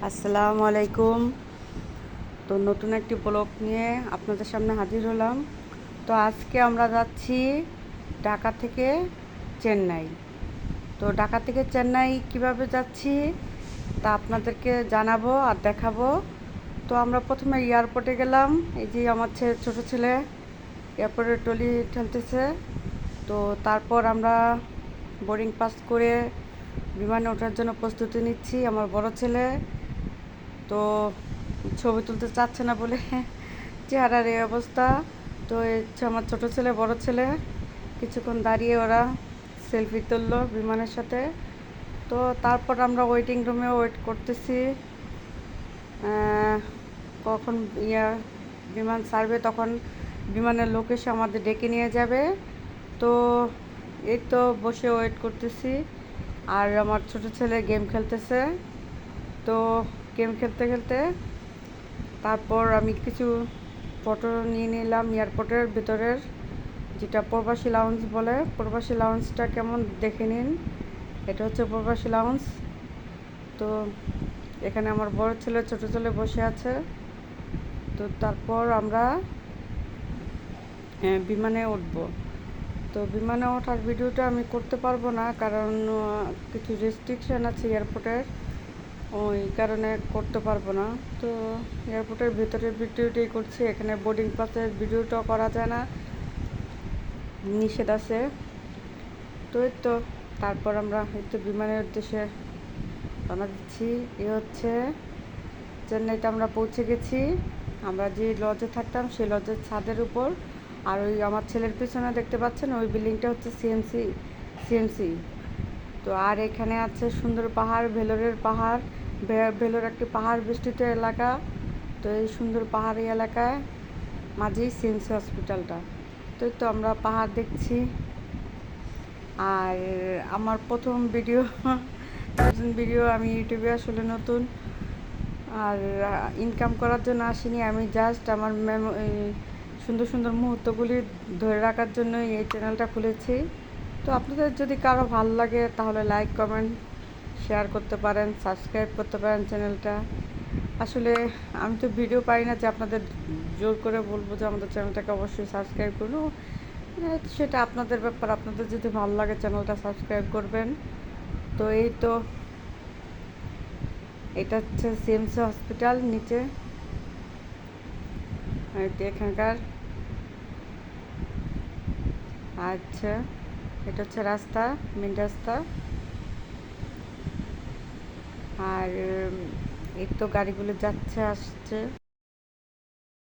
আসসালামু আলাইকুম। তো নতুন একটি ব্লগ নিয়ে আপনাদের সামনে হাজির হলাম। তো আজকে আমরা যাচ্ছি ঢাকা থেকে চেন্নাই। তো ঢাকা থেকে চেন্নাই কিভাবে যাচ্ছি তা আপনাদেরকে জানাবো আর দেখাবো। তো আমরা প্রথমে এয়ারপোর্টে গেলাম। এই যে আমার ছোটো ছেলে এয়ারপোর্টে ট্রলি ঠেলতেছে। তো তারপর আমরা বোর্ডিং পাস করে বিমানে ওঠার জন্য প্রস্তুতি নিচ্ছি। আমার বড় ছেলে তো ছবি তুলতে চাচ্ছে না বলে চেহারার এই অবস্থা। তো আমার ছোটো ছেলে বড় ছেলে কিছুক্ষণ দাঁড়িয়ে ওরা সেলফি তুললো বিমানের সাথে। তো তারপর আমরা ওয়েটিং রুমে ওয়েট করতেছি কখন বিমান ছাড়বে, তখন বিমানের লোক এসে আমাদের ডেকে নিয়ে যাবে। তো এই তো বসে ওয়েট করতেছি। আর আমার ছোটো ছেলে গেম খেলতেছে। তো গেম খেলতে খেলতে তারপর আমি কিছু ফটো নিয়ে নিলাম এয়ারপোর্টের ভিতরের, যেটা প্রবাসী লাউঞ্জ বলে। প্রবাসী লাউঞ্জটা কেমন দেখে নিন। এটা হচ্ছে প্রবাসী লাউঞ্জ। তো এখানে আমার বড় ছেলে ছোটো ছেলে বসে আছে। তো তারপর আমরা বিমানে উঠব। তো বিমানে ওঠার ভিডিওটা আমি করতে পারবো না, কারণ কিছু রেস্ট্রিকশান আছে এয়ারপোর্টের, ওই কারণে করতে পারবো না। তো এয়ারপোর্টের ভিতরে ভিডিওটাই করছি। এখানে বোর্ডিং পাসের ভিডিওটাও করা যায় না, নিষেধ আছে। তো এই তো তারপর আমরা হয়তো বিমানের উদ্দেশ্যে রওনা দিচ্ছি। এ হচ্ছে চেন্নাইতে আমরা পৌঁছে গেছি। আমরা যে লজে থাকতাম সেই লজের ছাদের উপর। আর ওই আমার ছেলের পিছনে দেখতে পাচ্ছেন ওই বিল্ডিংটা হচ্ছে সিএমসি। তো আর এখানে আছে সুন্দর পাহাড়, ভেলোরের পাহাড়। ভেলোর একটি পাহাড় বেষ্টিত এলাকা। তো এই সুন্দর পাহাড়ি এলাকায় মাঝেই সিএমসি হসপিটালটা। তো আমরা পাহাড় দেখছি। আর আমার প্রথম ভিডিও আমি ইউটিউবে আসলে নতুন, আর ইনকাম করার জন্য আসিনি। আমি জাস্ট আমার সুন্দর সুন্দর মুহূর্তগুলি ধরে রাখার জন্যই এই চ্যানেলটা খুলেছি। তো আপনাদের যদি কারো ভালো লাগে তাহলে লাইক কমেন্ট শেয়ার করতে পারেন, সাবস্ক্রাইব করতে পারেন চ্যানেলটা। আসলে আমি তো ভিডিও পাই না যে আপনাদের জোর করে বলবো যে আমাদের চ্যানেলটাকে অবশ্যই সাবস্ক্রাইব করুন। সেটা আপনাদের ব্যাপার, আপনাদের যদি ভালো লাগে চ্যানেলটা সাবস্ক্রাইব করবেন। তো এই তো এটা হচ্ছে সিএমসি হসপিটাল নিচে এখানকার। আচ্ছা, এটা হচ্ছে রাস্তা, মেন রাস্তা। আর এই তো গাড়িগুলো যাচ্ছে আসছে।